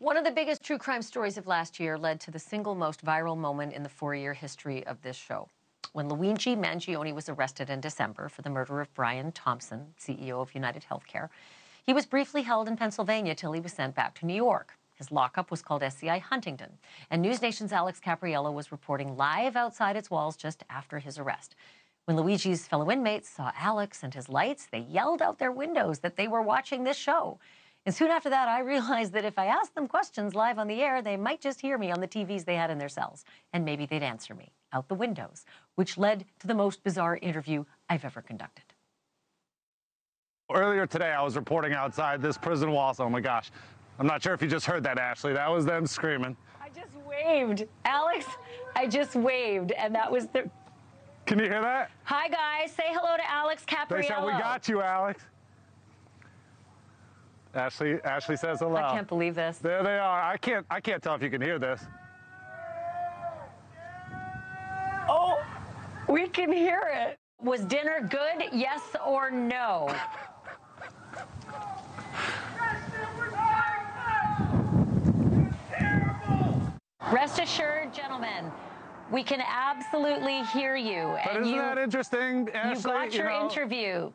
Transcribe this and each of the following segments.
One of the biggest true crime stories of last year led to the single most viral moment in the 4-year history of this show. When Luigi Mangione was arrested in December for the murder of Brian Thompson, CEO of United Healthcare, he was briefly held in Pennsylvania till he was sent back to New York. His lockup was called SCI Huntington, and NewsNation's Alex Capriello was reporting live outside its walls just after his arrest. When Luigi's fellow inmates saw Alex and his lights, they yelled out their windows that they were watching this show. And soon after that, I realized that if I asked them questions live on the air, they might just hear me on the TVs they had in their cells. And maybe they'd answer me out the windows, which led to the most bizarre interview I've ever conducted. Earlier today, I was reporting outside this prison wall. So, oh my gosh, I'm not sure if you just heard that, Ashleigh. That was them screaming. I just waved. Alex, I just waved, and that was the... Can you hear that? Hi, guys. Say hello to Alex Capriello. They said, we got you, Alex. Ashleigh says hello. I can't believe this. There they are. I can't tell if you can hear this. Oh, we can hear it. Was dinner good, yes or no? Rest assured, gentlemen, we can absolutely hear you. But and isn't that interesting, Ashleigh? You got your interview.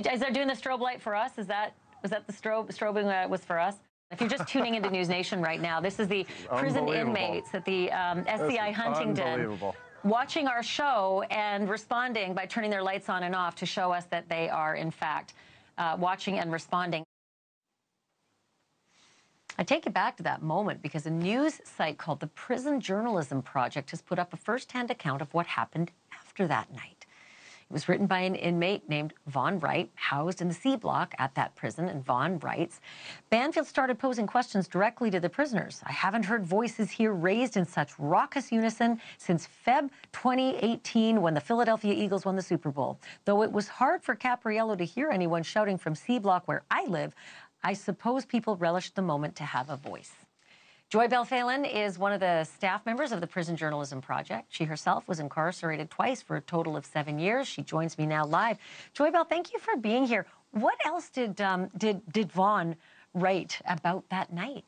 Is there doing the strobe light for us? Was that the strobing was for us? If you're just tuning into NewsNation right now, this is the prison inmates at the SCI Huntington watching our show and responding by turning their lights on and off to show us that they are, in fact, watching and responding. I take it back to that moment because a news site called the Prison Journalism Project has put up a first-hand account of what happened after that night. It was written by an inmate named Vaughn Wright, housed in the C block at that prison, and Vaughn writes, Banfield started posing questions directly to the prisoners. I haven't heard voices here raised in such raucous unison since Feb 2018 when the Philadelphia Eagles won the Super Bowl. Though it was hard for Capriello to hear anyone shouting from C block where I live, I suppose people relished the moment to have a voice. Joybelle Phelan is one of the staff members of the Prison Journalism Project. She herself was incarcerated twice for a total of 7 years. She joins me now live. Joybelle, thank you for being here. What else did Vaughn write about that night?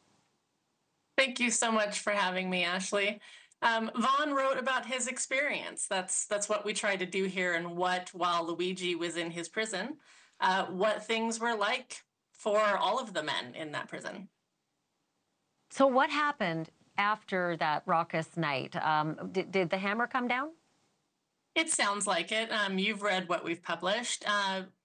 Thank you so much for having me, Ashleigh. Vaughn wrote about his experience. That's what we tried to do here, and while Luigi was in his prison, what things were like for all of the men in that prison. So what happened after that raucous night? Did the hammer come down? It sounds like it. You've read what we've published.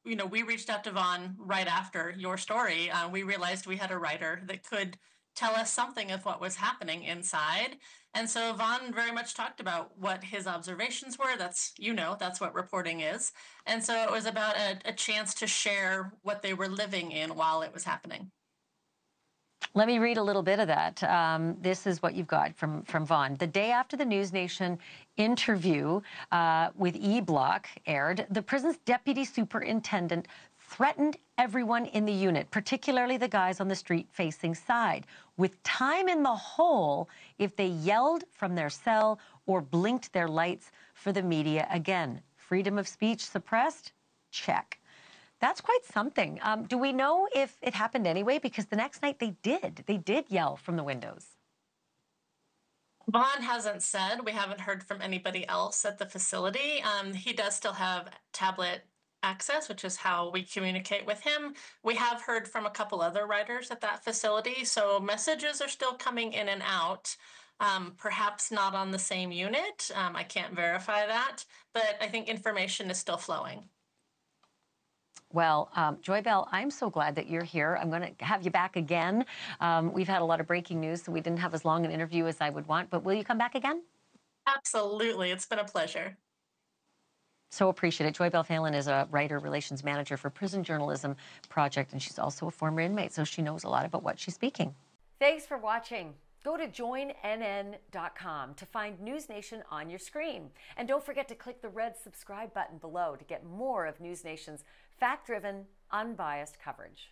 We reached out to Vaughn right after your story. We realized we had a writer that could tell us something of what was happening inside. And so Vaughn very much talked about what his observations were. That's what reporting is. And so it was about a chance to share what they were living in while it was happening. Let me read a little bit of that. This is what you've got from Vaughn. The day after the NewsNation interview with E-Block aired, the prison's deputy superintendent threatened everyone in the unit, particularly the guys on the street-facing side, with time in the hole if they yelled from their cell or blinked their lights for the media again. Freedom of speech suppressed? Check. That's quite something. Do we know if it happened anyway? Because the next night they did yell from the windows. Vaughn hasn't said. We haven't heard from anybody else at the facility. He does still have tablet access, which is how we communicate with him. We have heard from a couple other writers at that facility, so messages are still coming in and out. Perhaps not on the same unit. I can't verify that, but I think information is still flowing. Well, Joybelle, I'm so glad that you're here. I'm going to have you back again. We've had a lot of breaking news, so we didn't have as long an interview as I would want, but will you come back again? Absolutely. It's been a pleasure. So appreciate it. Joybelle Phelan is a writer, relations manager for Prison Journalism Project, and she's also a former inmate, so she knows a lot about what she's speaking. Thanks for watching. Go to joinnn.com to find NewsNation on your screen. And don't forget to click the red subscribe button below to get more of NewsNation's fact-driven, unbiased coverage.